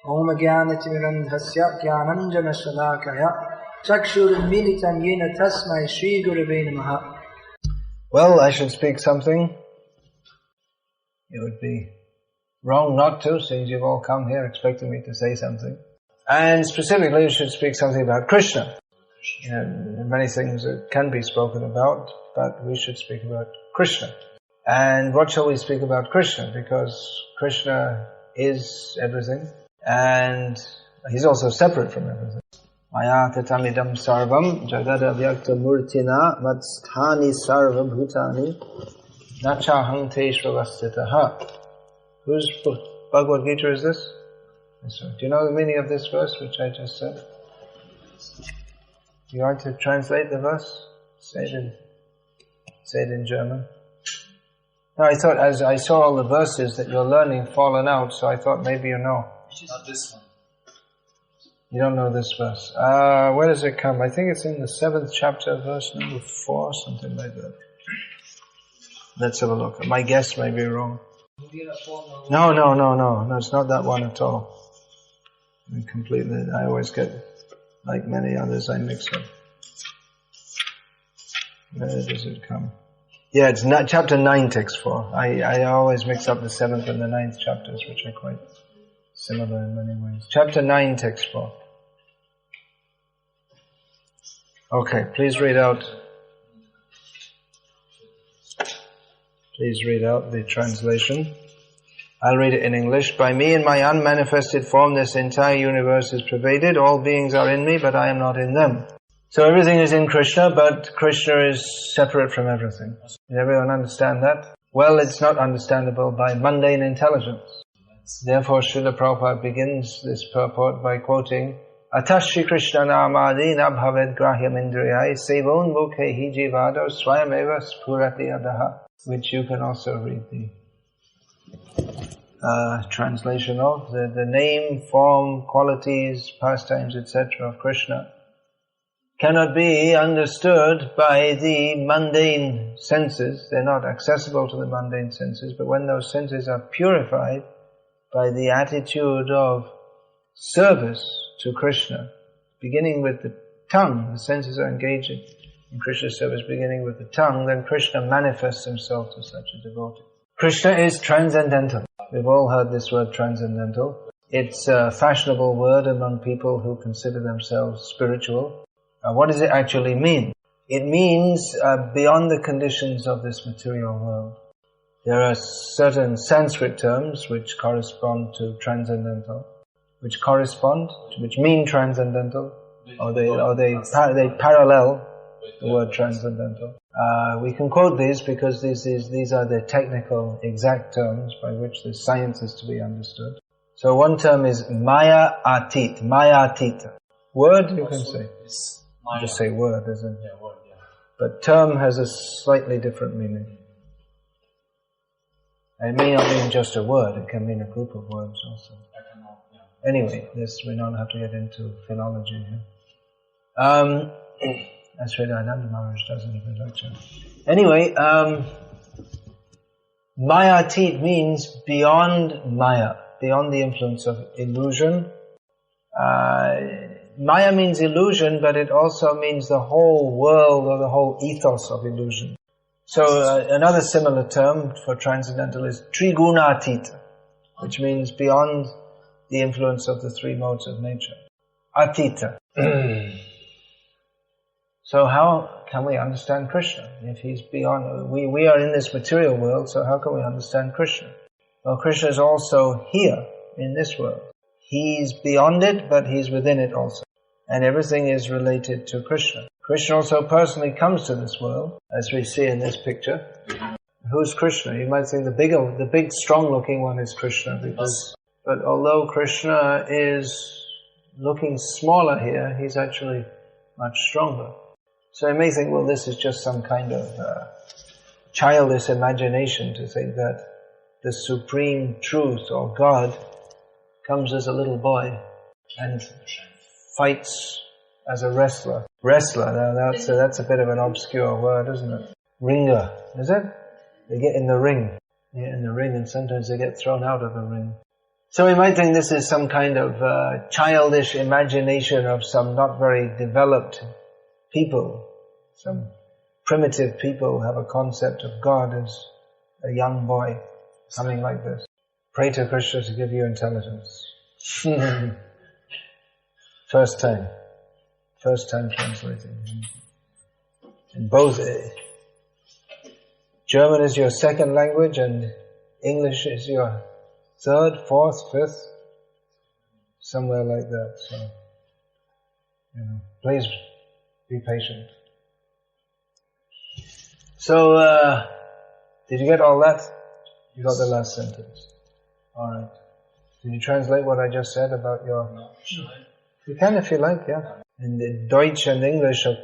Om Jnanatimirandhasya Jnananjana Shalakaya Chakshurunmilitam Yena Tasmai Shri Gurave Namaha. Well, I should speak something. It would be wrong not to, since you've all come here expecting me to say something. And specifically, you should speak something about Krishna. And many things that can be spoken about, but we should speak about Krishna. And what shall we speak about Krishna? Because Krishna is everything, and he's also separate from everything. Maya tatamidam sarvam jagada vyakta murtina matsthani sarva bhutani nachaham teshvavastitaha. Whose Bhagavad Gita is this? Yes, sir. Do you know the meaning of this verse which I just said? You want to translate the verse? Say it in German. No, I thought as I saw all the verses that you're learning fallen out, so I thought maybe you know. Not this one. You don't know this verse. Where does it come? I think it's in the 7th chapter, verse number 4, something like that. Let's have a look. My guess may be wrong. No, it's not that one at all. I always get, like many others, I mix up. Where does it come? Yeah, it's chapter 9, text 4. I always mix up the 7th and the 9th chapters, which are quite similar in many ways. Chapter 9, text 4. Okay, please read out the translation. I'll read it in English. By me in my unmanifested form, this entire universe is pervaded. All beings are in me, but I am not in them. So everything is in Krishna, but Krishna is separate from everything. Does everyone understand that? Well, it's not understandable by mundane intelligence. Therefore, Srila Prabhupada begins this purport by quoting Atashri Krishna namadi nabhaved grahyam indriyai sevon mukhehi jivado swayameva spurati adaha, which you can also read the translation of. The name, form, qualities, pastimes, etc. of Krishna cannot be understood by the mundane senses. They're not accessible to the mundane senses, but when those senses are purified by the attitude of service to Krishna, beginning with the tongue, the senses are engaged in Krishna's service beginning with the tongue, then Krishna manifests himself to such a devotee. Krishna is transcendental. We've all heard this word transcendental. It's a fashionable word among people who consider themselves spiritual. What does it actually mean? It means beyond the conditions of this material world. There are certain Sanskrit terms which correspond to transcendental, which mean transcendental, or they parallel the word transcendental. We can quote these because these are the technical exact terms by which the science is to be understood. So one term is Maya Atit, Maya Atita. Word you can say. Just say word, isn't it? Yeah, word, yeah. But term has a slightly different meaning. It may not mean just a word, it can mean a group of words also. Anyway, we don't have to get into philology here. As Sridharananda Maharaj does in the lecture. Anyway, Maya Atit means beyond Maya, beyond the influence of illusion. Maya means illusion, but it also means the whole world or the whole ethos of illusion. So another similar term for transcendental is Trigunatita, which means beyond the influence of the three modes of nature. Atita. So how can we understand Krishna? If he's beyond, we are in this material world, so how can we understand Krishna? Well, Krishna is also here in this world. He's beyond it, but he's within it also. And everything is related to Krishna. Krishna also personally comes to this world, as we see in this picture. Who's Krishna? You might think the big strong-looking one is Krishna, but although Krishna is looking smaller here, he's actually much stronger. So you may think, well, this is just some kind of childish imagination to think that the supreme truth or God comes as a little boy and fights as a wrestler. Now that's a bit of an obscure word, isn't it? Ringer, is it? They get in the ring. They get in the ring and sometimes they get thrown out of the ring. So we might think this is some kind of childish imagination of some not very developed people. Some primitive people have a concept of God as a young boy, something like this. Pray to Krishna to give you intelligence. First time translating. And both, German is your second language and English is your third, fourth, fifth, somewhere like that. So, please be patient. So, did you get all that? You got the last sentence. Alright. Did you translate what I just said about your... No. You can if you like, yeah. And the Deutsch and English are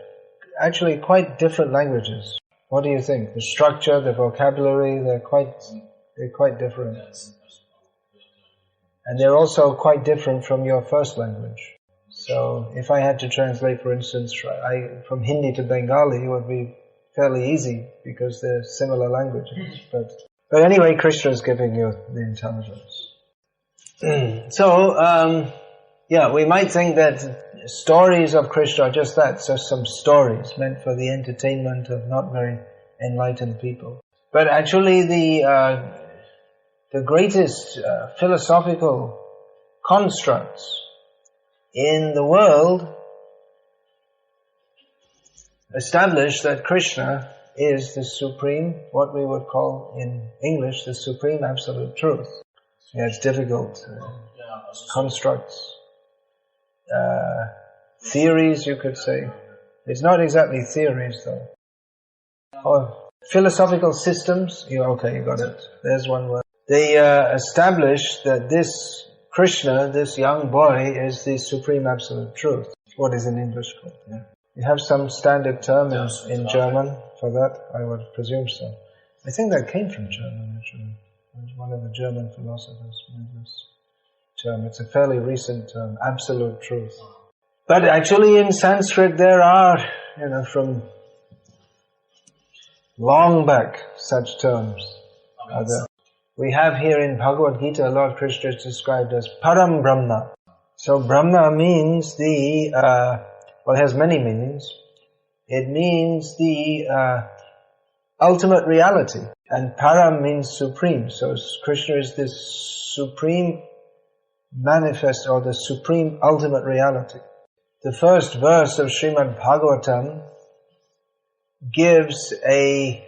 actually quite different languages. What do you think? The structure, the vocabulary, they're quite different. And they're also quite different from your first language. So if I had to translate, for instance, from Hindi to Bengali, it would be fairly easy because they're similar languages. But anyway, Krishna is giving you the intelligence. So, we might think that stories of Krishna are just that, so some stories meant for the entertainment of not very enlightened people. But actually the greatest philosophical constructs in the world establish that Krishna is the supreme, what we would call in English, the supreme absolute truth. Yeah, it's difficult. Constructs. Theories, you could say. It's not exactly theories, though. Or philosophical systems. Okay, you got it. There's one word. They establish that this Krishna, this young boy, is the supreme absolute truth. What is in English called? Yeah. You have some standard term in German for that? I would presume so. I think that came from German, actually. One of the German philosophers made this term. It's a fairly recent term, absolute truth. But actually in Sanskrit there are, from long back, such terms. We have here in Bhagavad Gita, Lord Krishna is described as Param Brahma. So Brahma means it has many meanings. It means the ultimate reality. And Param means supreme. So Krishna is this supreme manifest or the supreme ultimate reality. The first verse of Srimad Bhagavatam gives a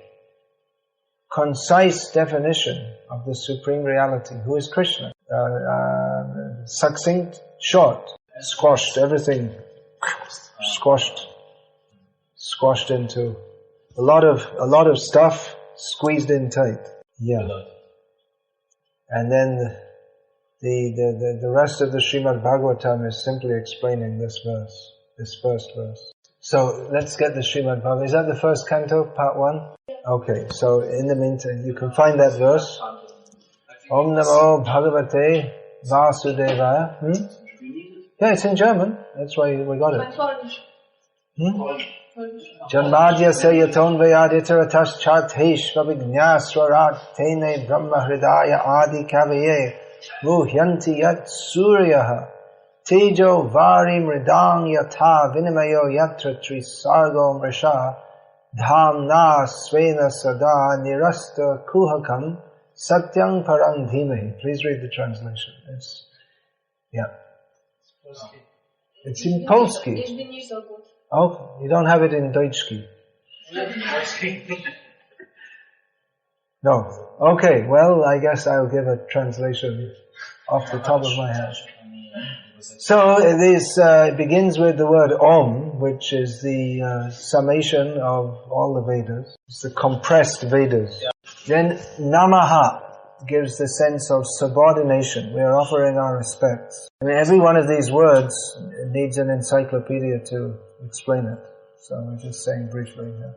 concise definition of the supreme reality. Who is Krishna? Succinct, short, squashed, everything squashed into a lot of stuff squeezed in tight. Yeah. And then the rest of the Srimad Bhagavatam is simply explaining this first verse. So let's get the Srimad Bhagavatam. Is that the first canto, part 1? Okay, so in the meantime, you can find that verse. Om Namo Bhagavate Vasudevaya. Yeah, it's in German. That's why we got it. Janmadhyasya yaton vayaditaratas chatesh vabhijnaswarat tene brahma hridaya adi kavaye muhyanti yat suryaha tejo vari mridang yatha vinimayo yatra trisargo mrisha dhamna svena sada nirasta kuhakam satyang parang dhimahi. Please read the translation. It's in Polski. Oh, you don't have it in Deutschki? No. Okay, well, I guess I'll give a translation off the top of my head. So, this begins with the word Om, which is the summation of all the Vedas. It's the compressed Vedas. Then Namaha gives the sense of subordination. We are offering our respects. I mean, every one of these words needs an encyclopedia to explain it. So I'm just saying briefly here.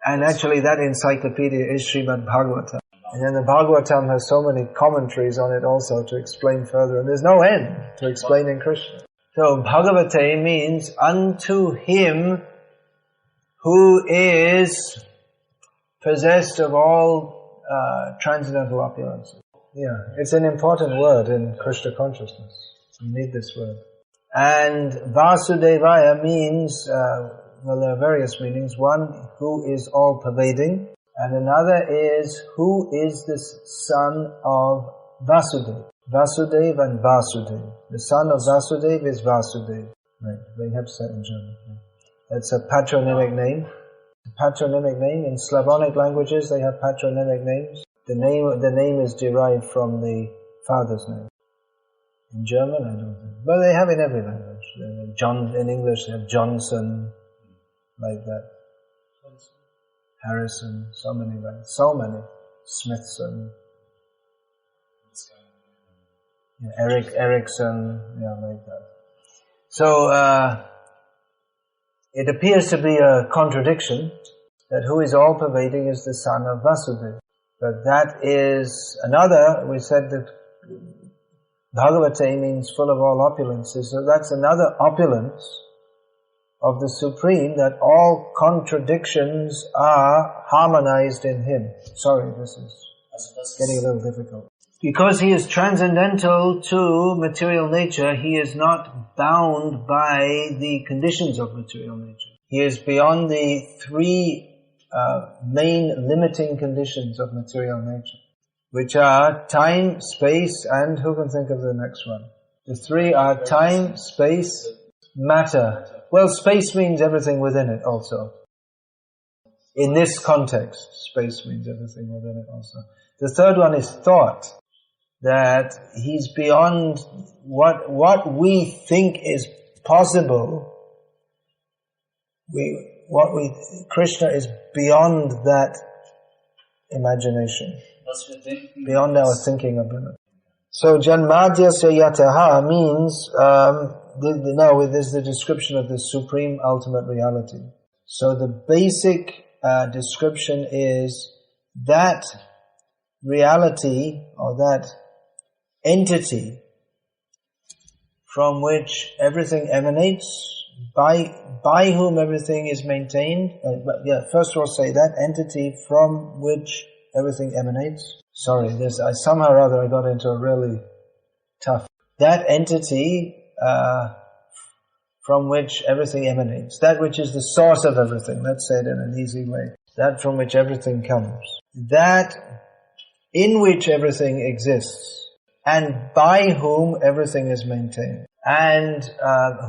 And actually that encyclopedia is Srimad Bhagavatam. And then the Bhagavatam has so many commentaries on it also to explain further. And there's no end to explaining Krishna. So Bhagavate means unto him who is possessed of all transcendental opulences. Yeah, it's an important word in Krishna consciousness. You need this word. And Vasudevaya means, well, there are various meanings. One, who is all-pervading, and another is, who is the son of Vasudeva. Vasudeva and Vasudev. The son of Vasudeva is Vasudeva. Right, they have said in German. That's a patronymic name. A patronymic name. In Slavonic languages, they have patronymic names. The name is derived from the father's name. In German, I don't think. But they have in every language. In English, they have Johnson, like that. Harrison, so many. Smithson. Erickson, like that. So, it appears to be a contradiction that who is all-pervading is the son of Vasudeva. But that is another, we said that Bhagavate means full of all opulences, so that's another opulence of the Supreme, that all contradictions are harmonized in Him. Sorry, this is getting a little difficult. Because He is transcendental to material nature, He is not bound by the conditions of material nature. He is beyond the three main limiting conditions of material nature, which are time, space, and who can think of the next one? The three are time, space, matter. Well, space means everything within it also. In this context, space means everything within it also. The third one is thought, that He's beyond what we think is possible. Krishna is beyond that imagination, beyond our thinking ability. So Janmadyasya yataha means, now there's the description of the supreme ultimate reality. So the basic description is that reality, or that entity from which everything emanates, by whom everything is maintained. First of all say that entity from which everything emanates. Sorry, somehow or other I got into a really tough. That entity from which everything emanates, that which is the source of everything, let's say it in an easy way, that from which everything comes, that in which everything exists, and by whom everything is maintained, and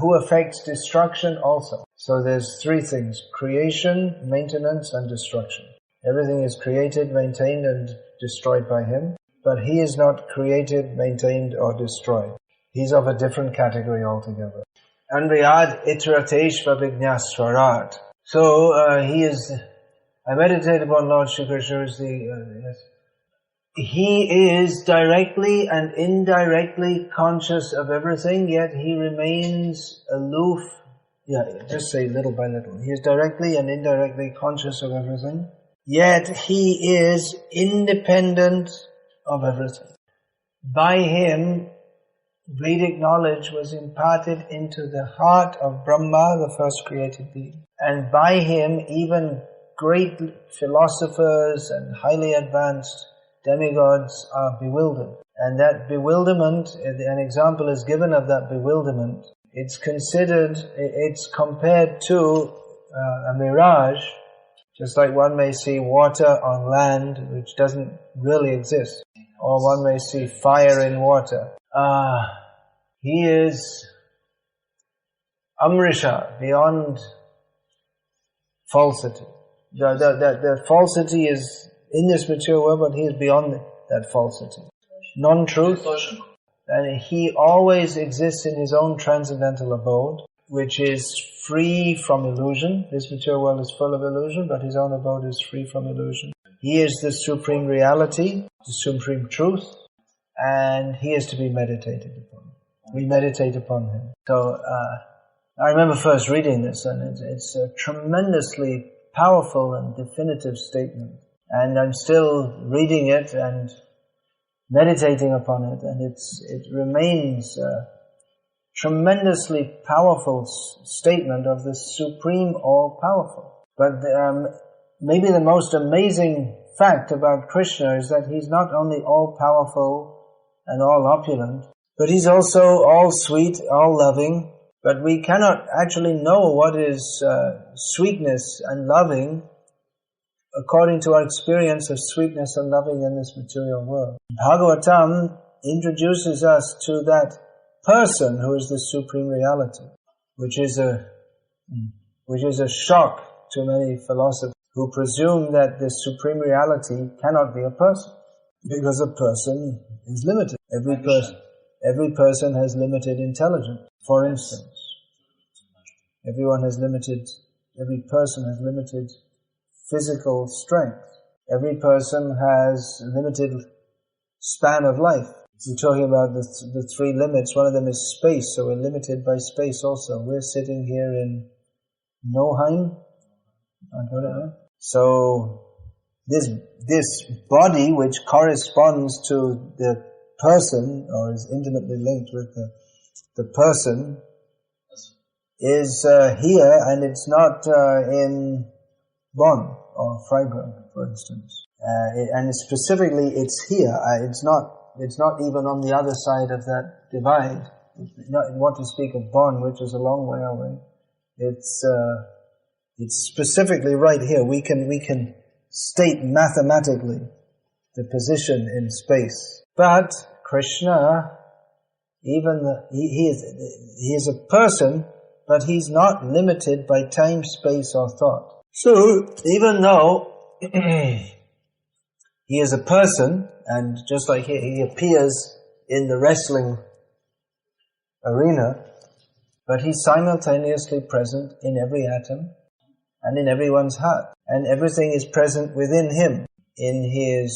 who affects destruction also. So there's three things: creation, maintenance, and destruction. Everything is created, maintained, and destroyed by Him, but He is not created, maintained, or destroyed. He's of a different category altogether. Anvriyad iterateshva vijnaswarat. So He is, I meditate upon Lord Shri Krishna as He is directly and indirectly conscious of everything, yet He remains aloof. Just say little by little. He is directly and indirectly conscious of everything, yet He is independent of everything. By Him, Vedic knowledge was imparted into the heart of Brahma, the first created being. And by Him, even great philosophers and highly advanced demigods are bewildered. And that bewilderment, an example is given of that bewilderment. It's compared to a mirage, just like one may see water on land which doesn't really exist, or one may see fire in water. He is Amrisha, beyond falsity. The falsity is in this material world, but He is beyond that falsity. Non-truth. And He always exists in His own transcendental abode, which is free from illusion. This material world is full of illusion, but His own abode is free from illusion. He is the supreme reality, the supreme truth, and He is to be meditated upon. We meditate upon Him. So, I remember first reading this, and it's a tremendously powerful and definitive statement. And I'm still reading it and meditating upon it, and it remains a tremendously powerful statement of the Supreme All-Powerful. But maybe the most amazing fact about Krishna is that he's not only all-powerful and all-opulent, but he's also all-sweet, all-loving. But we cannot actually know what is sweetness and loving according to our experience of sweetness and loving in this material world. Bhagavatam introduces us to that person who is the supreme reality, which is a shock to many philosophers who presume that the supreme reality cannot be a person, because a person is limited. Every person has limited intelligence. For instance, every person has limited physical strength. Every person has limited span of life. We're talking about the three limits. One of them is space, so we're limited by space also. We're sitting here in Neuheim. I got it, right? So this body, which corresponds to the person, or is intimately linked with the person, is here, and it's not in Bonn or Freiburg, for instance. And specifically, it's here. It's not even on the other side of that divide. What to speak of Bonn, which is a long way away. It's specifically right here. We can state mathematically the position in space. But Krishna, he is a person, but he's not limited by time, space, or thought. So, even though he is a person, and just like he appears in the wrestling arena, but he's simultaneously present in every atom and in everyone's heart. And everything is present within him, in his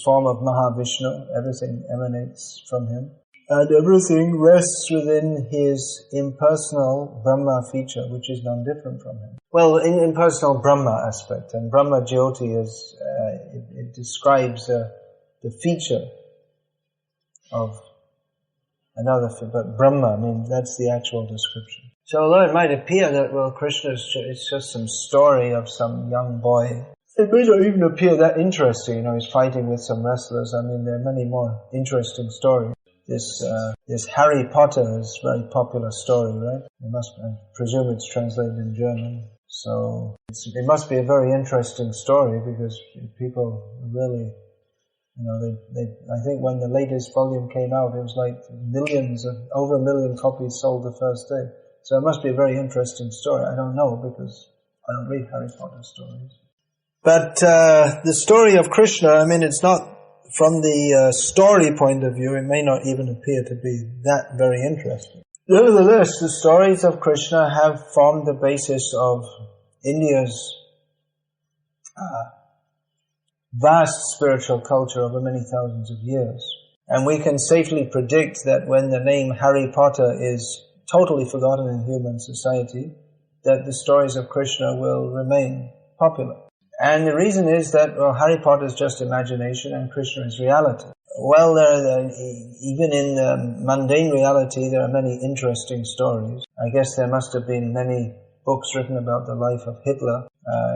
form of Mahavishnu. Everything emanates from him. And everything rests within his impersonal Brahma feature, which is non-different from him. Well, in impersonal Brahma aspect, and Brahma Jyoti is, it describes the feature of another, but Brahma, that's the actual description. So although it might appear that, well, Krishna is just some story of some young boy, it may not even appear that interesting. He's fighting with some wrestlers. There are many more interesting stories. This Harry Potter is a very popular story, right? I presume it's translated in German. So it must be a very interesting story, because people really, I think when the latest volume came out, it was like over 1 million copies sold the first day. So it must be a very interesting story. I don't know, because I don't read Harry Potter stories. But the story of Krishna, it's not, from the story point of view, it may not even appear to be that very interesting. Nevertheless, the stories of Krishna have formed the basis of India's vast spiritual culture over many thousands of years. And we can safely predict that when the name Harry Potter is totally forgotten in human society, that the stories of Krishna will remain popular. And the reason is that, Harry Potter is just imagination and Krishna is reality. Well, even in the mundane reality, there are many interesting stories. I guess there must have been many books written about the life of Hitler.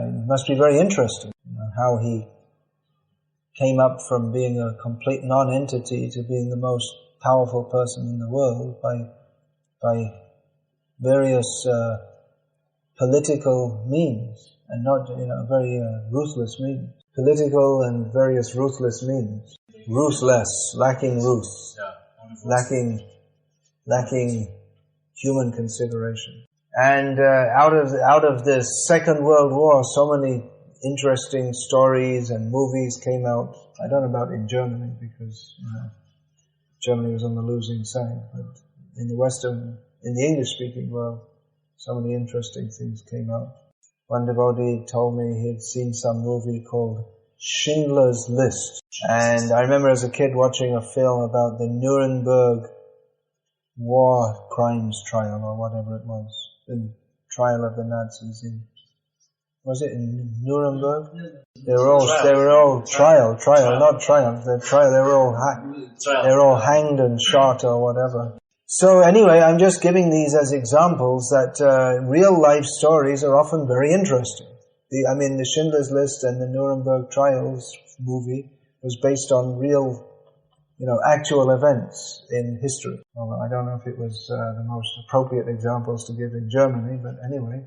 It must be very interesting, how he came up from being a complete non-entity to being the most powerful person in the world by various political means. And not, very ruthless means. Political and various ruthless means. Ruthless, lacking ruth, lacking human consideration. And out of this Second World War, so many interesting stories and movies came out. I don't know about in Germany, because Germany was on the losing side. But in the English-speaking world, so many interesting things came out. One devotee told me he had seen some movie called Schindler's List. And I remember as a kid watching a film about the Nuremberg war crimes trial, or whatever it was. The trial of the Nazis was it in Nuremberg? They were all trial, not triumph. They were all hanged and shot or whatever. So anyway, I'm just giving these as examples that real life stories are often very interesting. The Schindler's List and the Nuremberg Trials movie was based on real, actual events in history. Well, I don't know if it was the most appropriate examples to give in Germany, but anyway,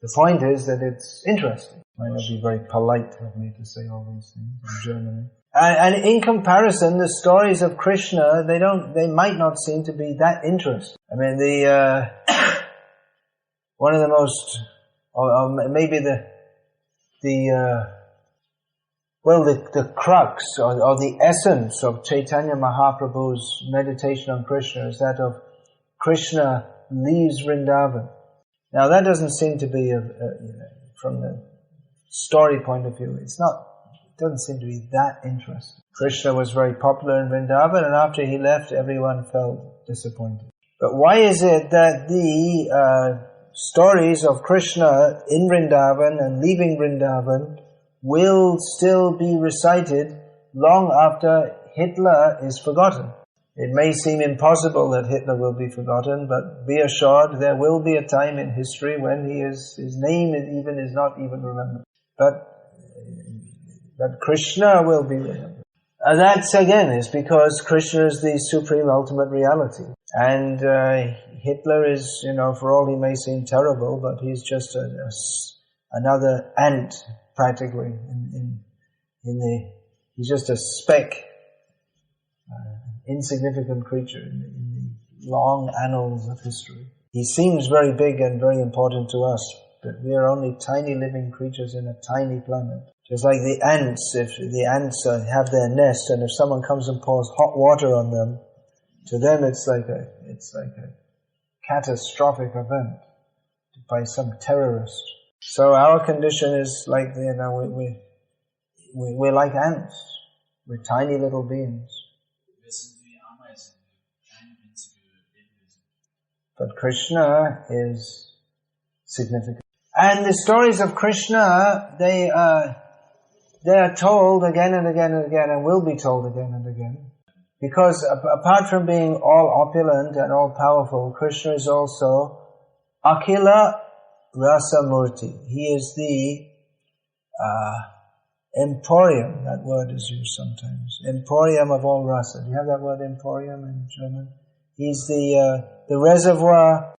the point is that it's interesting. It might not be very polite of me to say all these things in Germany. And in comparison, the stories of Krishna, they might not seem to be that interesting. One of the most, or maybe the crux or the essence of Chaitanya Mahaprabhu's meditation on Krishna is that of Krishna leaves Vrindavan. Now that doesn't seem to be, from the story point of view, it doesn't seem to be that interesting. Krishna was very popular in Vrindavan, and after he left, everyone felt disappointed. But why is it that the stories of Krishna in Vrindavan and leaving Vrindavan will still be recited long after Hitler is forgotten? It may seem impossible that Hitler will be forgotten, but be assured there will be a time in history when his name is not even remembered. But Krishna will be remembered. And that's again is because Krishna is the supreme ultimate reality. And Hitler is, for all he may seem terrible, but he's just another ant practically he's just a speck, insignificant creature in the long annals of history. He seems very big and very important to us, but we are only tiny living creatures in a tiny planet. Just like the ants, if the ants have their nest, and if someone comes and pours hot water on them, to them it's like a catastrophic event by some terrorist. So our condition is like, we're like ants. We're tiny little beings. But Krishna is significant. And the stories of Krishna, they are told again and again and again, and will be told again and again. Because apart from being all opulent and all powerful, Krishna is also Akhila Rasa Murti. He is the emporium, that word is used sometimes. Emporium of all rasa. Do you have that word emporium in German? He's the reservoir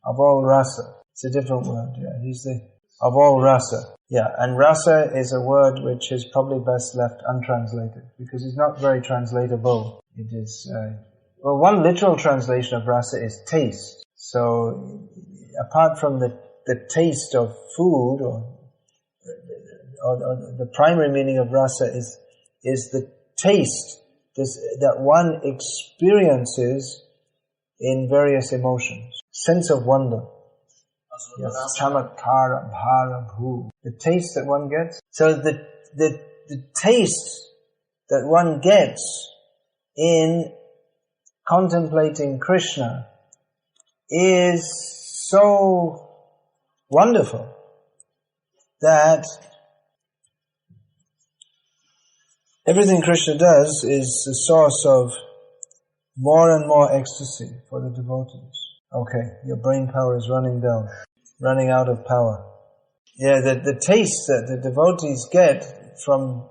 of all rasa. It's a different word, yeah. He's the of all rasa. Yeah, and rasa is a word which is probably best left untranslated, because it's not very translatable. It is, one literal translation of rasa is taste. So, apart from the taste of food, or the primary meaning of rasa is the taste that one experiences in various emotions. Sense of wonder. Yes, chamatkara, bhara, bhu. The taste that one gets. So the taste that one gets in contemplating Krishna is so wonderful that everything Krishna does is a source of more and more ecstasy for the devotees. Okay, your brain power is running down, running out of power. Yeah, the taste that the devotees get from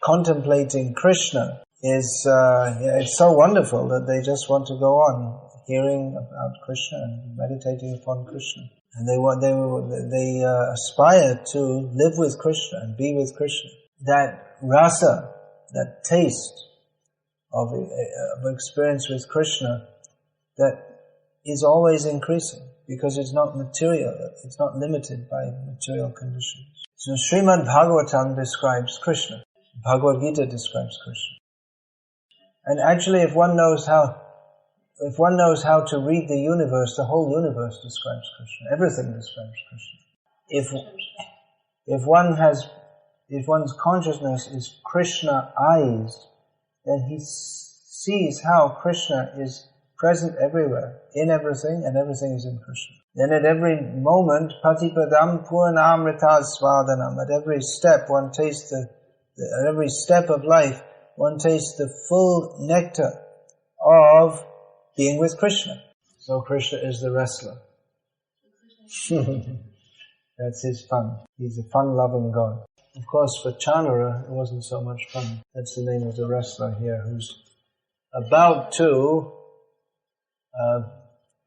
contemplating Krishna is it's so wonderful that they just want to go on hearing about Krishna and meditating upon Krishna. And they aspire to live with Krishna and be with Krishna. That rasa, that taste of experience with Krishna, that is always increasing, because it's not material, it's not limited by material conditions. So Srimad Bhagavatam describes Krishna. Bhagavad Gita describes Krishna. And actually, if one knows how to read the universe, the whole universe describes Krishna. Everything describes Krishna. If one's consciousness is Krishna-ized, then he sees how Krishna is present everywhere, in everything, and everything is in Krishna. Then at every moment, patipadam purnamrita svadanam, at every step one tastes at every step of life, one tastes the full nectar of being with Krishna. So Krishna is the wrestler. That's his fun. He's a fun-loving God. Of course, for Chanara, it wasn't so much fun. That's the name of the wrestler here, who's about to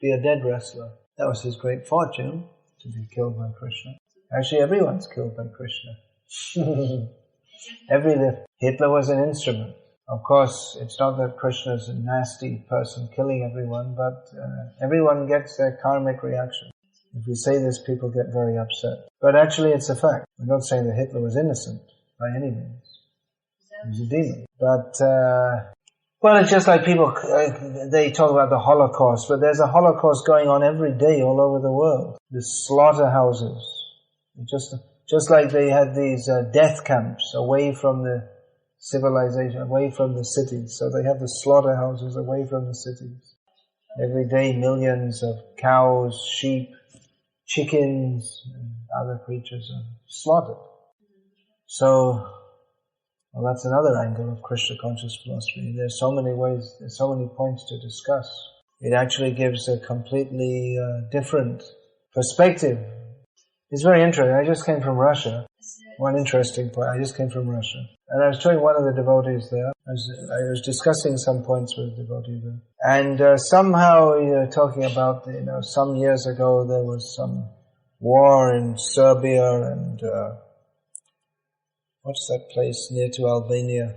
be a dead wrestler. That was his great fortune, to be killed by Krishna. Actually, everyone's killed by Krishna. Hitler was an instrument. Of course, it's not that Krishna is a nasty person killing everyone, but everyone gets their karmic reaction. If we say this, people get very upset. But actually, it's a fact. We're not saying that Hitler was innocent by any means. He was a demon. But, well, it's just like people, they talk about the Holocaust, but there's a Holocaust going on every day all over the world. The slaughterhouses. Just like they had these death camps away from the civilization, away from the cities. So they have the slaughterhouses away from the cities. Every day, millions of cows, sheep, chickens, and other creatures are slaughtered. So, well, that's another angle of Krishna conscious philosophy. There's so many ways, there's so many points to discuss. It actually gives a completely different perspective. It's very interesting. I just came from Russia. One interesting point, I just came from Russia. And I was showing one of the devotees there. I was discussing some points with the devotee there. And somehow we were talking about, some years ago there was some war in Serbia and what's that place near to Albania?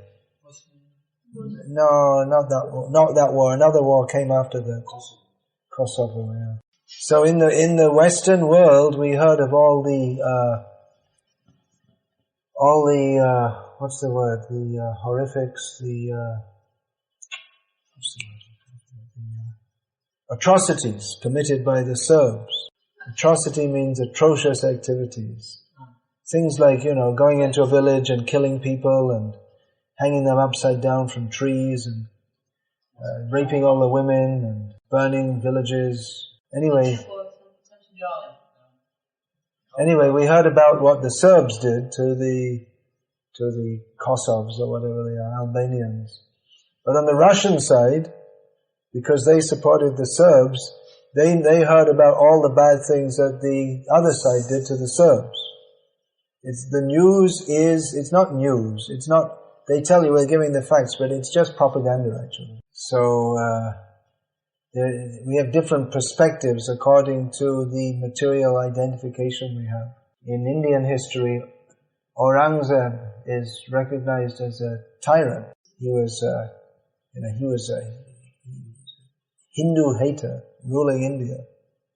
No, not that war. Another war came after that. Kosovo, yeah. So in the Western world, we heard of all the what's the word? The horrifics, atrocities committed by the Serbs. Atrocity means atrocious activities. Things like, going into a village and killing people and hanging them upside down from trees and raping all the women and burning villages. Anyway, we heard about what the Serbs did to the Kosovs or whatever they are, Albanians. But on the Russian side, because they supported the Serbs, they heard about all the bad things that the other side did to the Serbs. It's not news. It's not, they tell you we're giving the facts, but it's just propaganda actually. So, we have different perspectives according to the material identification we have. In Indian history, Aurangzeb is recognized as a tyrant. He was a Hindu hater ruling India,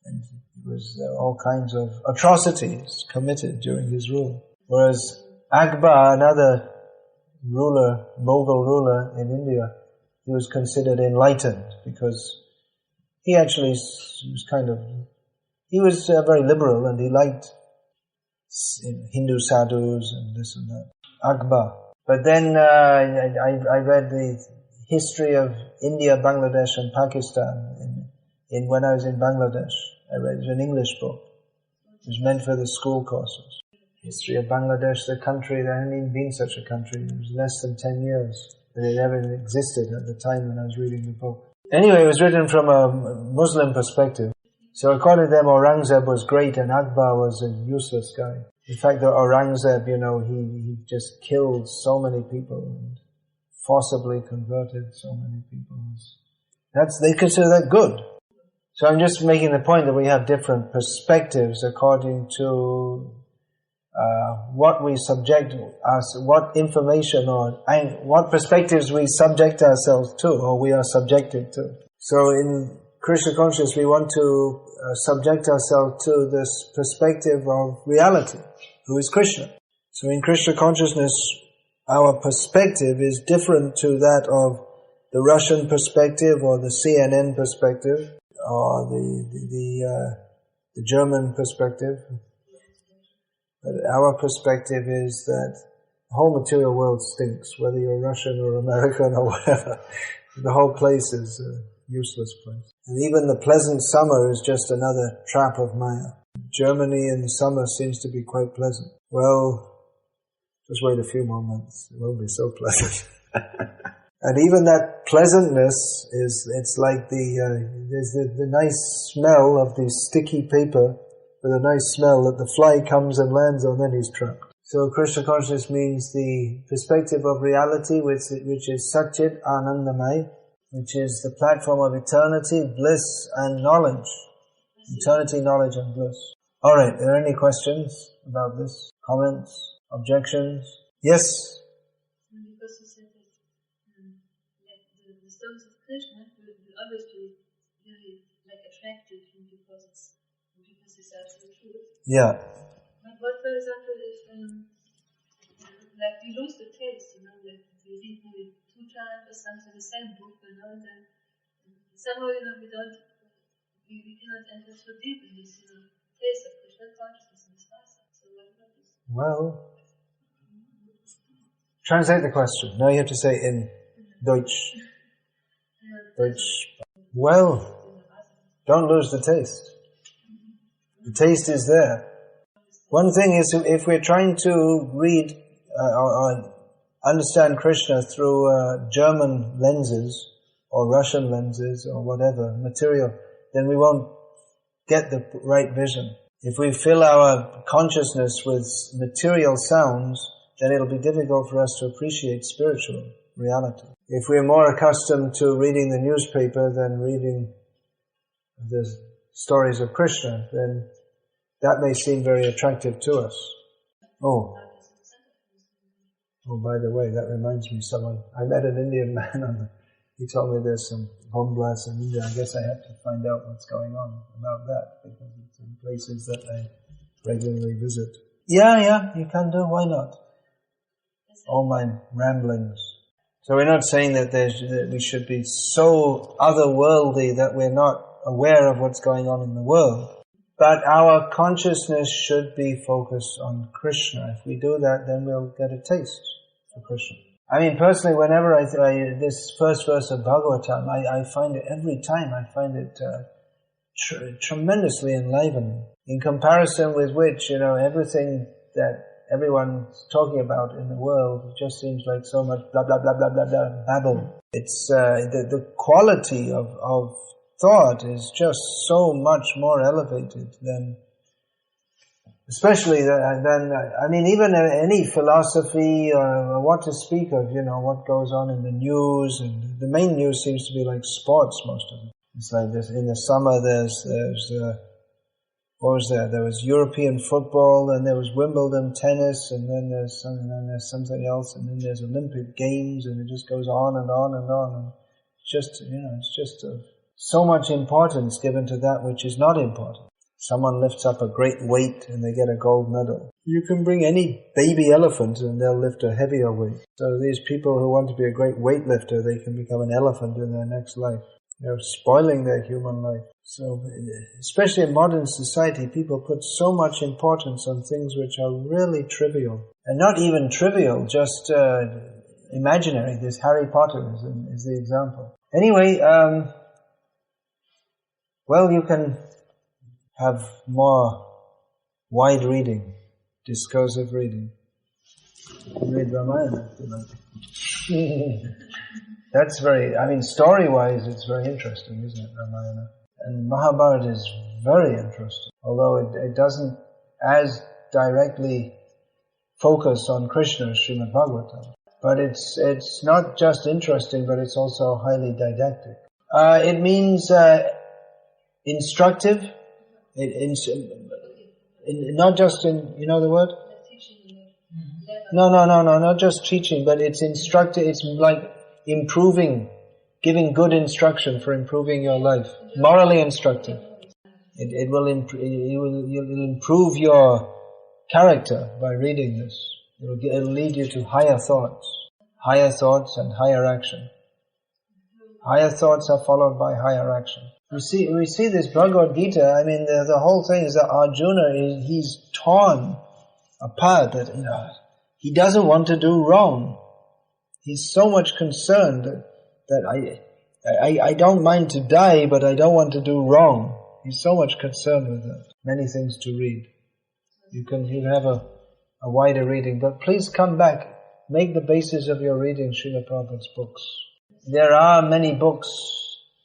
and there was all kinds of atrocities committed during his rule. Whereas Akbar, another ruler, Mughal ruler in India, he was considered enlightened because he actually was very liberal and he liked Hindu sadhus and this and that. Akbar. But then I read the history of India, Bangladesh and Pakistan when I was in Bangladesh. I read it was an English book. It was meant for the school courses. History of Bangladesh, the country, there hadn't even been such a country. It was less than 10 years that it ever existed at the time when I was reading the book. Anyway, it was written from a Muslim perspective. So according to them, Aurangzeb was great and Akbar was a useless guy. In fact, the Aurangzeb, he just killed so many people and forcibly converted so many people. They consider that good. So I'm just making the point that we have different perspectives according to what we subject us, what information or what perspectives we subject ourselves to, or we are subjected to. So in Krishna consciousness, we want to subject ourselves to this perspective of reality, who is Krishna. So in Krishna consciousness, our perspective is different to that of the Russian perspective or the CNN perspective or the German perspective. But our perspective is that the whole material world stinks, whether you're Russian or American or whatever. The whole place is a useless place. And even the pleasant summer is just another trap of Maya. Germany in the summer seems to be quite pleasant. Well, just wait a few more months. It won't be so pleasant. And even that pleasantness it's like there's the nice smell of the sticky paper with a nice smell that the fly comes and lands on, then he's trapped. So Krishna consciousness means the perspective of reality which is Satchit Anandamay, which is the platform of eternity, bliss and knowledge. Eternity, knowledge and bliss. Alright, are there any questions about this? Comments? Objections? Yes? Because you said that the stories of Krishna will always be very attractive because it's absolute truth. Yeah. But what, for example, if we lose the taste, we read maybe 2 times or something the same book, and then somehow we cannot enter so deep in this taste of Krishna consciousness and Vikasa. So what about this? Well, translate the question. Now you have to say in Deutsch. Deutsch. Well, don't lose the taste. The taste is there. One thing is, if we're trying to read or understand Krishna through German lenses or Russian lenses or whatever, material, then we won't get the right vision. If we fill our consciousness with material sounds, then it'll be difficult for us to appreciate spiritual reality. If we're more accustomed to reading the newspaper than reading the stories of Krishna, then that may seem very attractive to us. Oh, by the way, that reminds me, I met an Indian man he told me there's some home blast in India. I guess I have to find out what's going on about that, because it's in places that I regularly visit. Yeah, you can do, why not? All my ramblings. So we're not saying that we should be so otherworldly that we're not aware of what's going on in the world. But our consciousness should be focused on Krishna. If we do that, then we'll get a taste for Krishna. I mean, personally, whenever this first verse of Bhagavatam, I find it, every time I find it tremendously enlivening. In comparison with which, everything that everyone's talking about in the world just seems like so much blah, blah, blah, blah, blah, blah, babble. It's, the quality of thought is just so much more elevated than, especially even any philosophy or what to speak of, what goes on in the news, and the main news seems to be like sports, most of it. It's like this, in the summer there's what was there? There was European football, and there was Wimbledon tennis, and then there's something else, and then there's Olympic Games, and it just goes on and on and on. And it's just so much importance given to that which is not important. Someone lifts up a great weight and they get a gold medal. You can bring any baby elephant and they'll lift a heavier weight. So these people who want to be a great weightlifter, they can become an elephant in their next life. They're spoiling their human life. So, especially in modern society, people put so much importance on things which are really trivial. And not even trivial, just imaginary. This Harry Potter is the example. Anyway, you can have more wide reading, discursive reading. You can read Ramayana if you like. That's story-wise it's very interesting, isn't it, Ramayana? And Mahabharata is very interesting, although it doesn't as directly focus on Krishna as Srimad Bhagavatam. But it's not just interesting, but it's also highly didactic. It means instructive. Not just in, you know the word? No, not just teaching, but it's instructive. It's like improving, giving good instruction for improving your life. Morally instructive. You'll improve your character by reading this. It'll lead you to higher thoughts and higher action. Higher thoughts are followed by higher action. We see this Bhagavad Gita. The whole thing is that Arjuna he's torn apart. That he doesn't want to do wrong. He's so much concerned that I don't mind to die, but I don't want to do wrong. He's so much concerned with that. Many things to read. You can have a wider reading, but please come back. Make the basis of your reading Srila Prabhupada's books. There are many books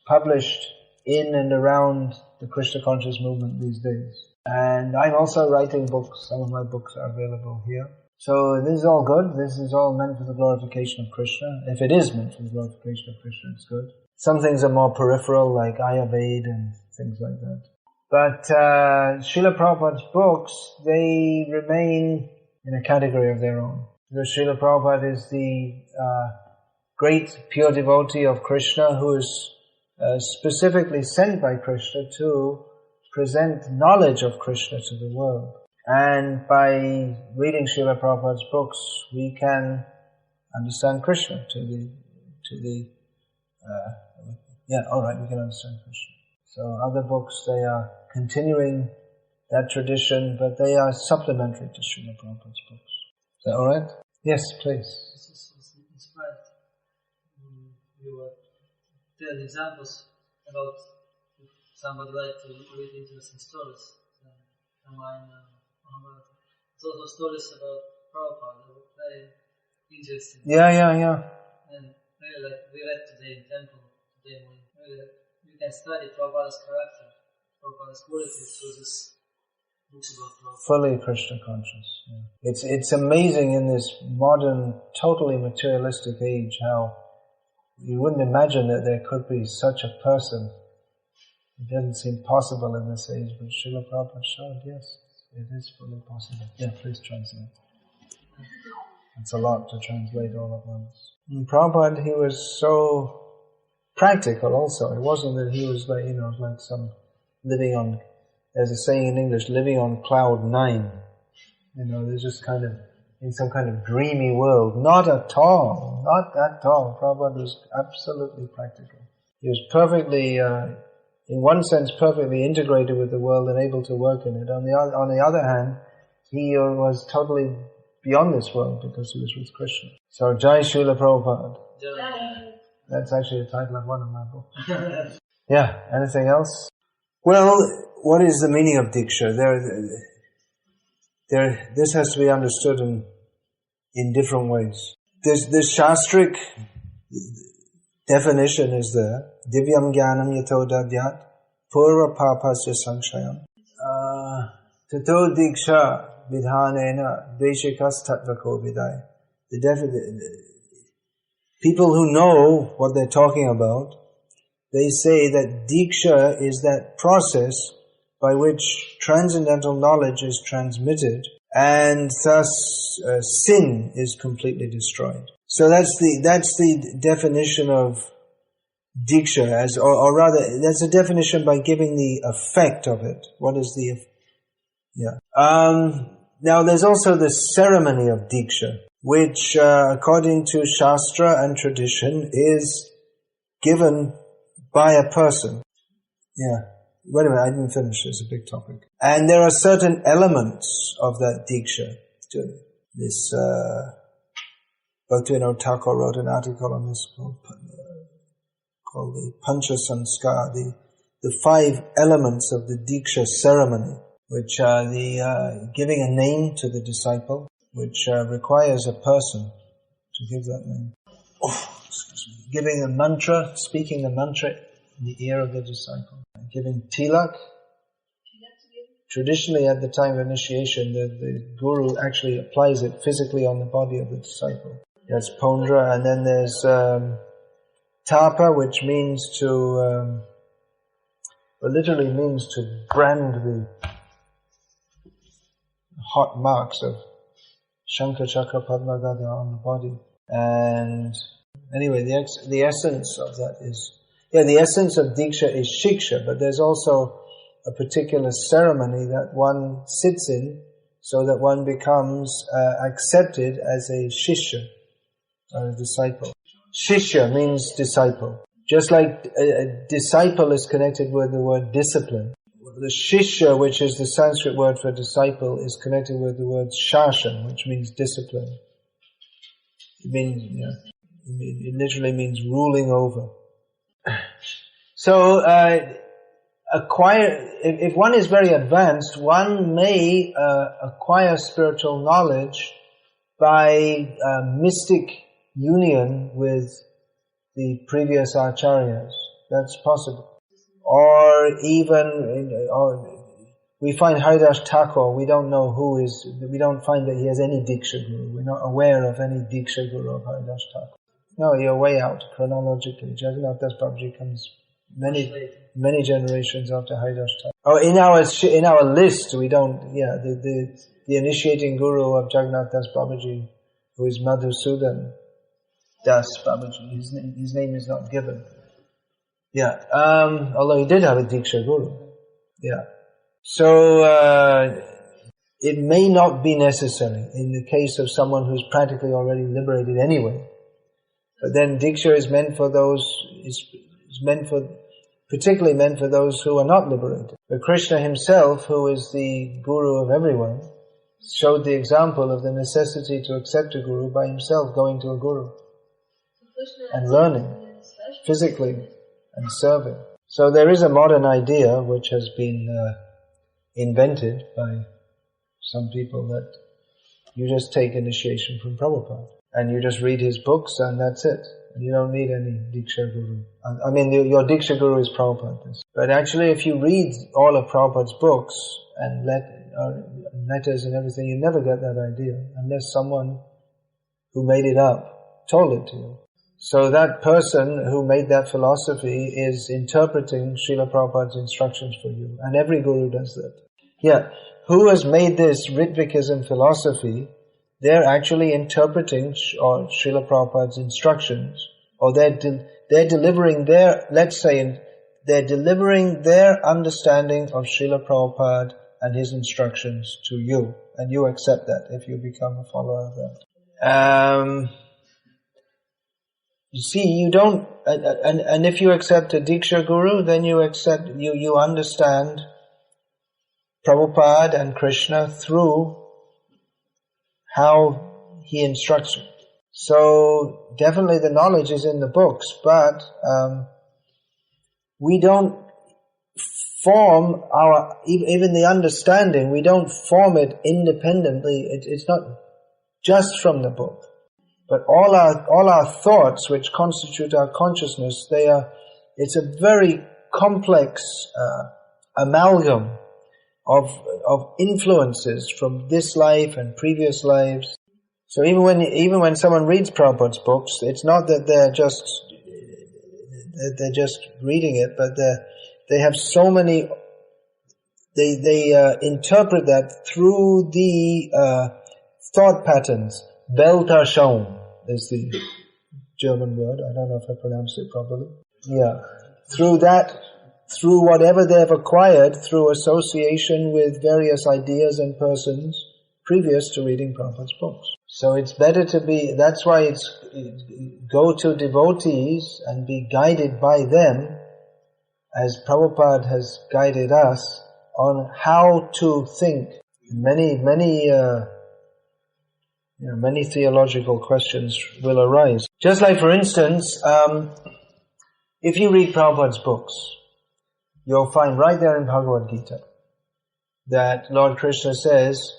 published in and around the Krishna conscious movement these days. And I'm also writing books. Some of my books are available here. So this is all good. This is all meant for the glorification of Krishna. If it is meant for the glorification of Krishna, it's good. Some things are more peripheral, like Ayurveda and things like that. But Srila Prabhupada's books, they remain in a category of their own. Because Srila Prabhupada is the great pure devotee of Krishna who is specifically sent by Krishna to present knowledge of Krishna to the world. And by reading Srila Prabhupada's books, we can understand Krishna we can understand Krishna. So other books, they are continuing that tradition, but they are supplementary to Srila Prabhupada's books. Is that alright? Yes, please. This is inspired. You were telling examples about if somebody like to read interesting stories. It's also stories about Prabhupada, very interesting. Yeah. And really, like we read today in temple, we can study Prabhupada's character, Prabhupada's qualities through this books about Prabhupada. Fully Krishna conscious. Yeah. It's amazing in this modern, totally materialistic age how you wouldn't imagine that there could be such a person. It doesn't seem possible in this age, but Srila Prabhupada showed, yes, it is fully possible. Yeah, please translate. It's a lot to translate all at once. And Prabhupada, he was so practical also. It wasn't that he was like, like some living on, there's a saying in English, living on cloud 9. There's just kind of, in some kind of dreamy world. Not at all. Prabhupada was absolutely practical. He was perfectly, in one sense, perfectly integrated with the world and able to work in it. On the other hand, he was totally beyond this world because he was with Krishna. So, Jai Srila Prabhupada. Jai. That's actually the title of one of my books. Yeah, anything else? Well, what is the meaning of Diksha? This has to be understood in different ways. This shastric definition is there. Divyam jnanam yato dadyat purva papasya sanshayam tato diksha vidhanena dveshikas tattvako vidai. People who know what they're talking about, they say that Diksha is that process by which transcendental knowledge is transmitted and thus sin is completely destroyed. So that's the definition of Diksha, or rather, that's a definition by giving the effect of it. What is the... Now there's also the ceremony of Diksha, which according to Shastra and tradition is given by a person. Wait a minute, I didn't finish, it's a big topic. And there are certain elements of that Diksha. This, Bhaktivinoda Thakur wrote an article on this called the Pancha Sanskar, the 5 elements of the Diksha ceremony, which are the giving a name to the disciple, which requires a person to give that name. Giving a mantra, speaking the mantra in the ear of the disciple. Giving tilak. Traditionally at the time of initiation, the guru actually applies it physically on the body of the disciple. That's pondra, and then there's tapa, which means to, literally means to brand the hot marks of Shankha Chakra Padma Gada on the body. And anyway, the essence of that is, the essence of Diksha is Shiksha, but there's also a particular ceremony that one sits in so that one becomes accepted as a Shishya, or a disciple. Shishya means disciple. Just like a disciple is connected with the word discipline, the Shishya, which is the Sanskrit word for disciple, is connected with the word Shashan, which means discipline. It means, it literally means ruling over. So, if one is very advanced, one may acquire spiritual knowledge by mystic union with the previous acharyas. That's possible. Or even, we find Haridas Thakur, we don't find that he has any Diksha Guru. We're not aware of any Diksha Guru of Haridas Thakur. No, you're way out chronologically. Jagannath Das Babaji comes many generations after Haridas Thakur. Oh, in our list, we don't, the initiating Guru of Jagannath Das Babaji, who is Madhusudan Das Babaji, his name is not given. Yeah, although he did have a Diksha Guru. Yeah. So, it may not be necessary in the case of someone who's practically already liberated anyway. But then Diksha is particularly meant for those who are not liberated. But Krishna himself, who is the Guru of everyone, showed the example of the necessity to accept a Guru by himself going to a Guru and learning physically and serving. So there is a modern idea which has been invented by some people that you just take initiation from Prabhupada and you just read his books and that's it. And you don't need any Diksha Guru. I mean, your Diksha Guru is Prabhupada. But actually, if you read all of Prabhupada's books and letters and everything, you never get that idea unless someone who made it up told it to you. So that person who made that philosophy is interpreting Srila Prabhupada's instructions for you. And every Guru does that. Yeah, who has made this Ritvikism philosophy? They're actually interpreting Srila Prabhupada's instructions, or they're delivering they're delivering their understanding of Srila Prabhupada and his instructions to you, and you accept that if you become a follower of that. You see, you don't, and if you accept a Diksha Guru, then you understand Prabhupada and Krishna through how he instructs you. So definitely the knowledge is in the books, but we don't form even the understanding, we don't form it independently. It's not just from the book. But all our thoughts, which constitute our consciousness, it's a very complex amalgam of influences from this life and previous lives. So even when someone reads Prabhupada's books, it's not that they're just reading it, but they have so many. They interpret that through the thought patterns. Weltanschauung is the German word. I don't know if I pronounced it properly. Yeah. Through whatever they've acquired through association with various ideas and persons previous to reading Prabhupada's books. So it's better that's why go to devotees and be guided by them as Prabhupada has guided us on how to think. Many theological questions will arise. Just like, for instance, if you read Prabhupada's books, you'll find right there in Bhagavad Gita that Lord Krishna says,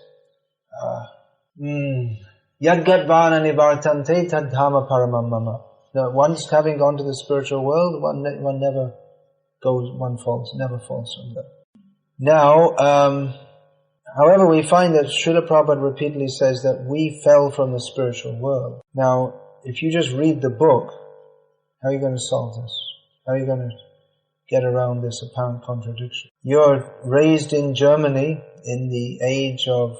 Yad gatvana nivartante tad dhamma paramam mama. Now, once having gone to the spiritual world, one never falls from that. Now, however, we find that Srila Prabhupada repeatedly says that we fell from the spiritual world. Now, if you just read the book, how are you going to solve this? How are you going to get around this apparent contradiction? You're raised in Germany in the age of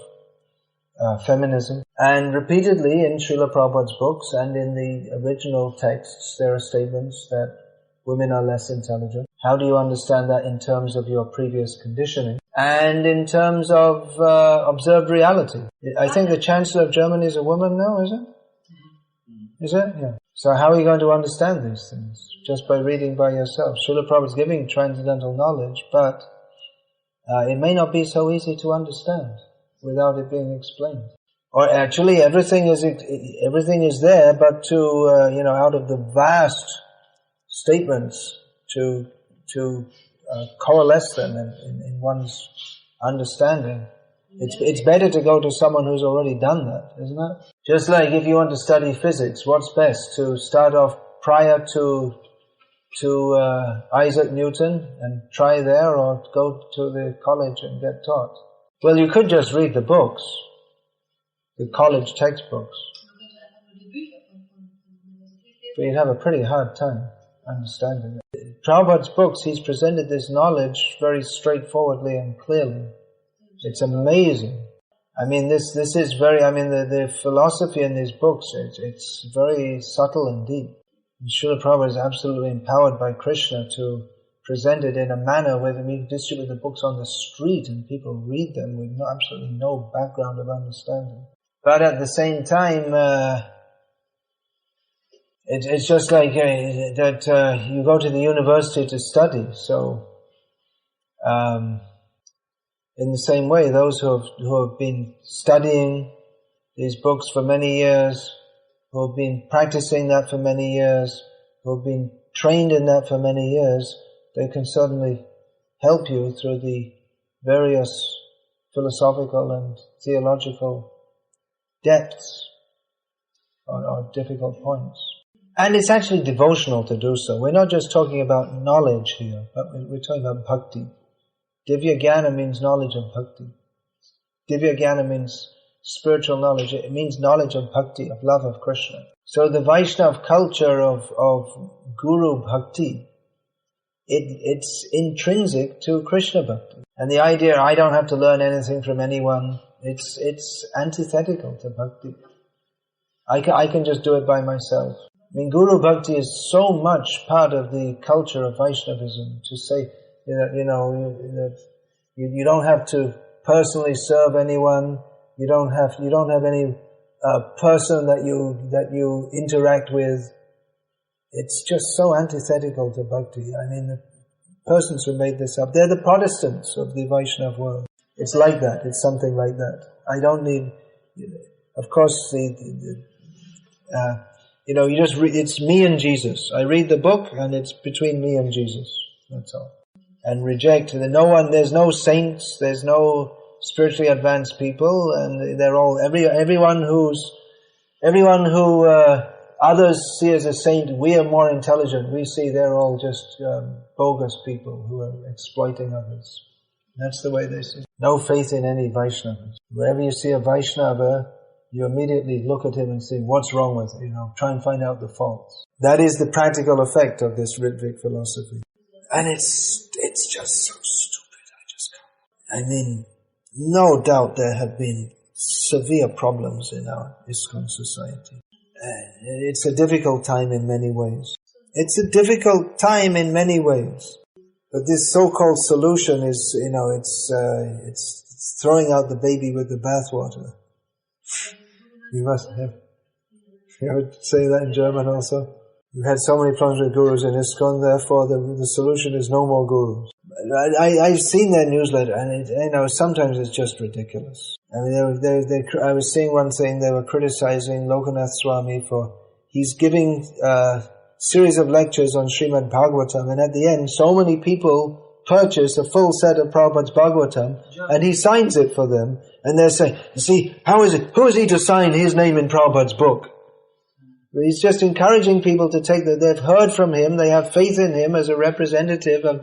feminism, and repeatedly in Srila Prabhupada's books and in the original texts there are statements that women are less intelligent. How do you understand that in terms of your previous conditioning? And in terms of observed reality. I think the Chancellor of Germany is a woman now, is it? Is it? Yeah. So how are you going to understand these things? Just by reading by yourself. Srila Prabhupada is giving transcendental knowledge, but it may not be so easy to understand without it being explained. Or actually everything is there, but to, out of the vast statements to coalesce them in one's understanding. It's better to go to someone who's already done that, isn't it? Just like if you want to study physics, what's best? To start off prior to to Isaac Newton and try there, or go to the college and get taught? Well, you could just read the books, the college textbooks, but you'd have a pretty hard time understanding it. Prabhupada's books, he's presented this knowledge very straightforwardly and clearly. It's amazing. I mean, this is very, the philosophy in these books, it's very subtle and deep. And Srila Prabhupada is absolutely empowered by Krishna to present it in a manner where we distribute the books on the street and people read them with absolutely no background of understanding. But at the same time, it's just like that you go to the university to study. So, in the same way, those who have been studying these books for many years, who have been practicing that for many years, who have been trained in that for many years, they can certainly help you through the various philosophical and theological depths or difficult points. And it's actually devotional to do so. We're not just talking about knowledge here, but we're talking about bhakti. Divya Jnana means knowledge of bhakti. Divya Jnana means spiritual knowledge. It means knowledge of bhakti, of love of Krishna. So the Vaishnava culture of Guru Bhakti, it's intrinsic to Krishna Bhakti. And the idea, I don't have to learn anything from anyone, it's antithetical to Bhakti. I can just do it by myself. I mean, Guru Bhakti is so much part of the culture of Vaishnavism, to say that, you don't have to personally serve anyone, you don't have any person that you interact with. It's just so antithetical to bhakti. I mean, the persons who made this up, they're the Protestants of the Vaishnava world. It's like that. It's something like that. I don't need, of course, it's me and Jesus. I read the book and it's between me and Jesus. That's all. And reject. There's no saints, there's no spiritually advanced people, and they're all, everyone who others see as a saint, we are more intelligent, we see they're all just bogus people who are exploiting others. That's the way they see it. No faith in any Vaishnavas. Wherever you see a Vaishnava, you immediately look at him and say, what's wrong with it? Try and find out the faults. That is the practical effect of this Ritvik philosophy. And it's just so stupid, I just can't. I mean, no doubt there have been severe problems in our ISKCON society. It's a difficult time in many ways. It's a difficult time in many ways. But this so-called solution is, it's throwing out the baby with the bathwater. You must have. You would say that in German also? We've had so many problems with gurus in ISKCON, therefore the solution is no more gurus. I've seen their newsletter, and sometimes it's just ridiculous. I mean, I was seeing one thing, they were criticizing Lokanath Swami he's giving a series of lectures on Srimad Bhagavatam, and at the end, so many people purchase a full set of Prabhupada's Bhagavatam, and he signs it for them, and they're saying, who is he to sign his name in Prabhupada's book? He's just encouraging people to take that. They've heard from him, they have faith in him as a representative of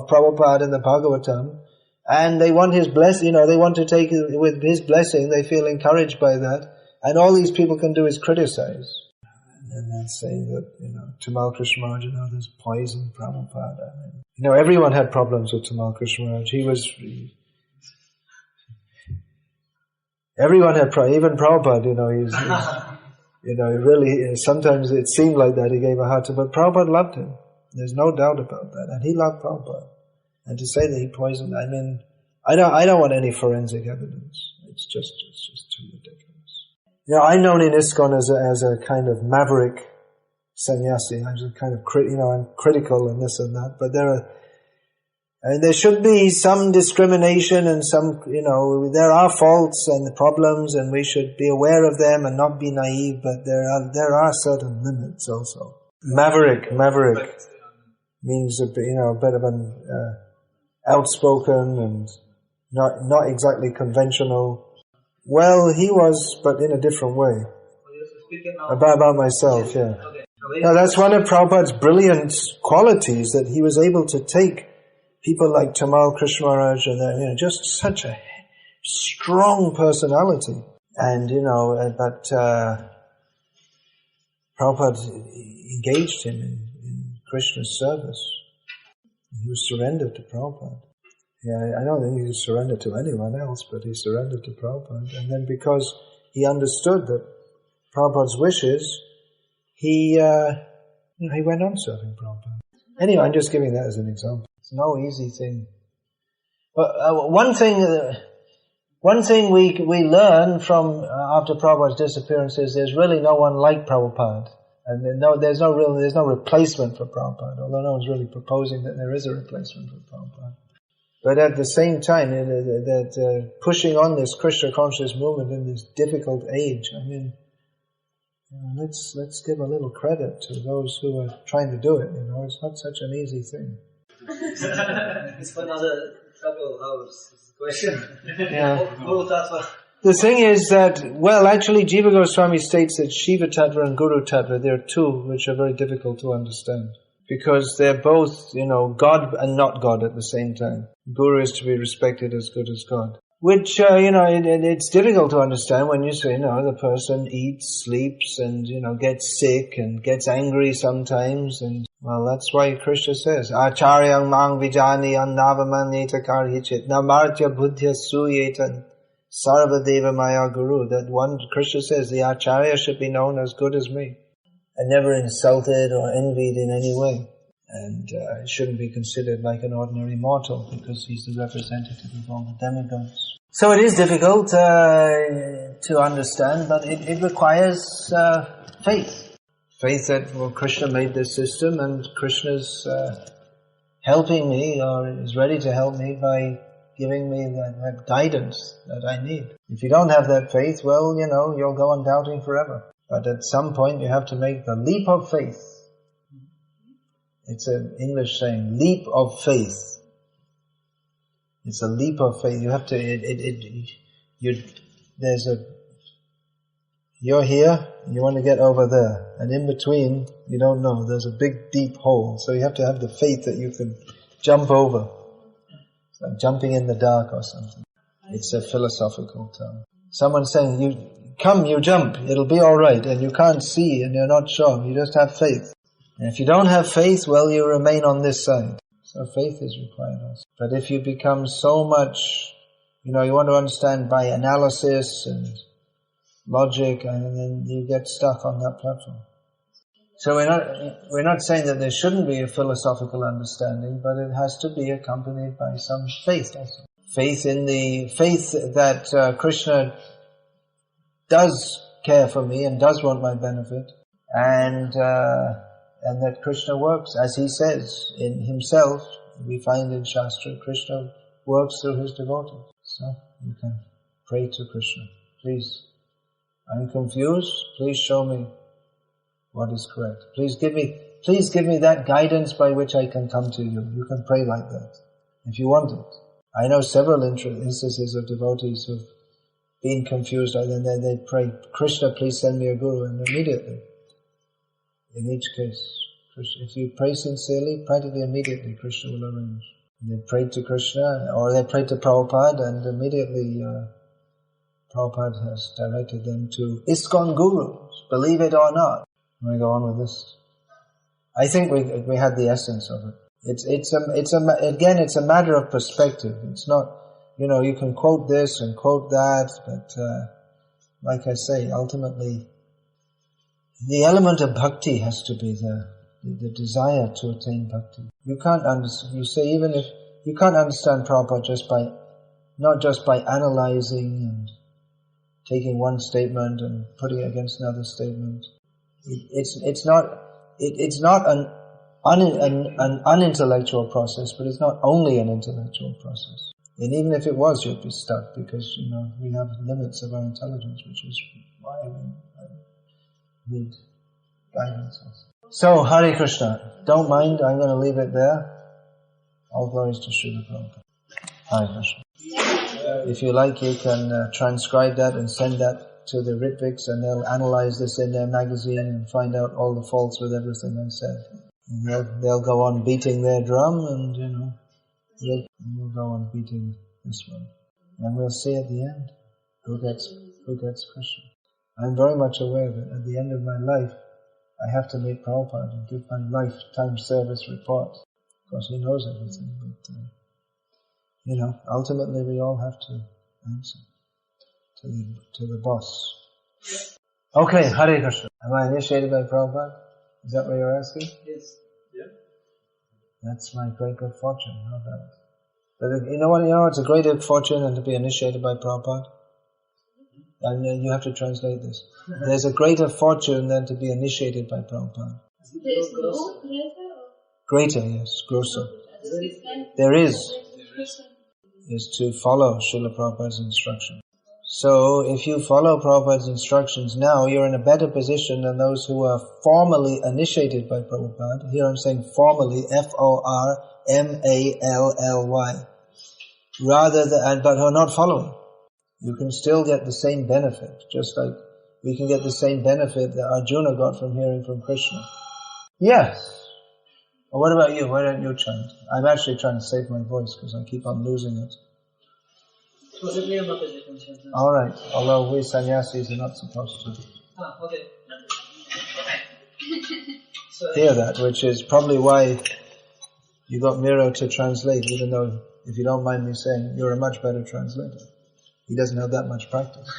Prabhupada and the Bhagavatam, and they want his blessing, they want to take it with his blessing, they feel encouraged by that, and all these people can do is criticize. And then saying that, Tamal Krishna Maharaj and others poisoned Prabhupada. Everyone had problems with Tamal Krishna Maharaj. Everyone had problems, even Prabhupada, really, sometimes it seemed like that, he gave a hard time, but Prabhupada loved him. There's no doubt about that. And he loved Prabhupada. And to say that he poisoned, I don't want any forensic evidence. It's just too ridiculous. I'm known in ISKCON as a kind of maverick sannyasi. I'm just kind of, I'm critical and this and that, but there should be some discrimination and some, there are faults and problems and we should be aware of them and not be naive, but there are certain limits also. Maverick means a bit of an outspoken and not exactly conventional. Well, he was, but in a different way. About myself, yeah. Now that's one of Prabhupada's brilliant qualities, that he was able to take people like Tamal Krishna Maharaj and just such a strong personality. And but Prabhupada engaged him in Krishna's service. He was surrendered to Prabhupada. Yeah, I don't think he was surrendered to anyone else, but he surrendered to Prabhupada. And then because he understood that Prabhupada's wishes, he went on serving Prabhupada. Anyway, I'm just giving that as an example. It's no easy thing. But one thing we learn from after Prabhupada's disappearance is there's really no one like Prabhupada, and there's no replacement for Prabhupada. Although no one's really proposing that there is a replacement for Prabhupada. But at the same time, that pushing on this Krishna conscious movement in this difficult age, I mean, let's give a little credit to those who are trying to do it. It's not such an easy thing. It's for another trouble hours question. Yeah. The thing is that, actually Jiva Goswami states that Shiva Tattva and Guru Tattva, there are two which are very difficult to understand. Because they're both, God and not God at the same time. Guru is to be respected as good as God. Which, it's difficult to understand when you say, the person eats, sleeps, and, gets sick and gets angry sometimes. And, that's why Krishna says, Acharyang mang vijani annavamanyeta karhichit namartya buddhya suyetan sarvadeva maya guru. That one, Krishna says, the Acharya should be known as good as me, and never insulted or envied in any way. And it shouldn't be considered like an ordinary mortal, because he's the representative of all the demigods. So it is difficult to understand, but it requires faith. Faith that Krishna made this system, and Krishna's helping me, or is ready to help me by giving me that guidance that I need. If you don't have that faith, you'll go on doubting forever. But at some point you have to make the leap of faith. It's an English saying, leap of faith. It's a leap of faith. You have to, you're here, you want to get over there. And in between, you don't know, there's a big deep hole. So you have to have the faith that you can jump over. It's like jumping in the dark or something. It's a philosophical term. Someone's saying, you jump, it'll be alright, and you can't see and you're not sure, you just have faith. And if you don't have faith, you remain on this side. So faith is required also. But if you become so much, you want to understand by analysis and logic, and then you get stuck on that platform. So we're not saying that there shouldn't be a philosophical understanding, but it has to be accompanied by some faith also. Faith that Krishna does care for me and does want my benefit, and that Krishna works, as he says in himself. We find in Shastra, Krishna works through his devotees. So you can pray to Krishna. Please, I'm confused. Please show me what is correct. Please give me that guidance by which I can come to you. You can pray like that if you want it. I know several instances of devotees who've been confused, and then they pray, Krishna, please send me a guru, and immediately, in each case, if you pray sincerely, practically immediately Krishna will arrange. They prayed to Krishna, or they prayed to Prabhupada, and immediately Prabhupada has directed them to ISKCON gurus, believe it or not. We go on with this. I think we had the essence of it. It's a matter of perspective. It's not, you can quote this and quote that, but like I say, ultimately, the element of bhakti has to be there. The desire to attain bhakti. You can't understand, you can't understand Prabhupada not just by analyzing and taking one statement and putting it against another statement. It's not an unintellectual process, but it's not only an intellectual process. And even if it was, you'd be stuck, because, we have limits of our intelligence, which is why we need guidance also. So, Hare Krishna. Don't mind, I'm going to leave it there. All glories to Srila Prabhupada. Hare Krishna. If you like, you can transcribe that and send that to the Ritviks and they'll analyze this in their magazine and find out all the faults with everything I said. And they'll go on beating their drum and, we'll go on beating this one. And we'll see at the end who gets Krishna. I'm very much aware that at the end of my life, I have to meet Prabhupada and give my lifetime service report. Of course, he knows everything, but, ultimately we all have to answer to the boss. Okay, Hare Krishna. Am I initiated by Prabhupada? Is that what you're asking? Yes. Yeah. That's my great good fortune. How about it? But you know what? It's a great good fortune and to be initiated by Prabhupada. And you have to translate this. There's a greater fortune than to be initiated by Prabhupada. There is no greater? Greater, yes, grosser. There is to follow Srila Prabhupada's instruction. So if you follow Prabhupada's instructions now, you're in a better position than those who are formally initiated by Prabhupada. Here I'm saying formally, Formally, but who are not following. You can still get the same benefit, just like we can get the same benefit that Arjuna got from hearing from Krishna. Yes. Well, what about you? Why don't you chant? I'm actually trying to save my voice because I keep on losing it. Alright, although we sannyasis are not supposed to hear that, which is probably why you got Miro to translate, even though, if you don't mind me saying, you're a much better translator. He doesn't have that much practice.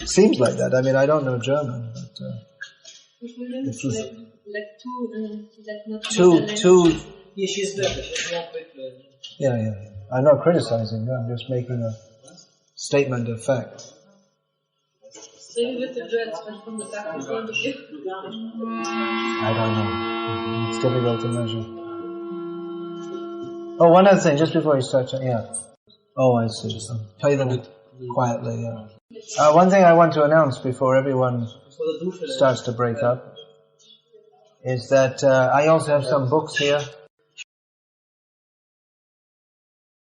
It seems like that. I mean, I don't know German, but two. Yeah, she's better. She's more quick learning. Yeah. I'm not criticizing her. I'm just making a statement of fact. Maybe with the dreads, but from the Bhakti point of view. I don't know. It's difficult to measure. Oh, one other thing, just before you start, Oh, I see. So play them quietly, one thing I want to announce before everyone starts to break up is that I also have some books here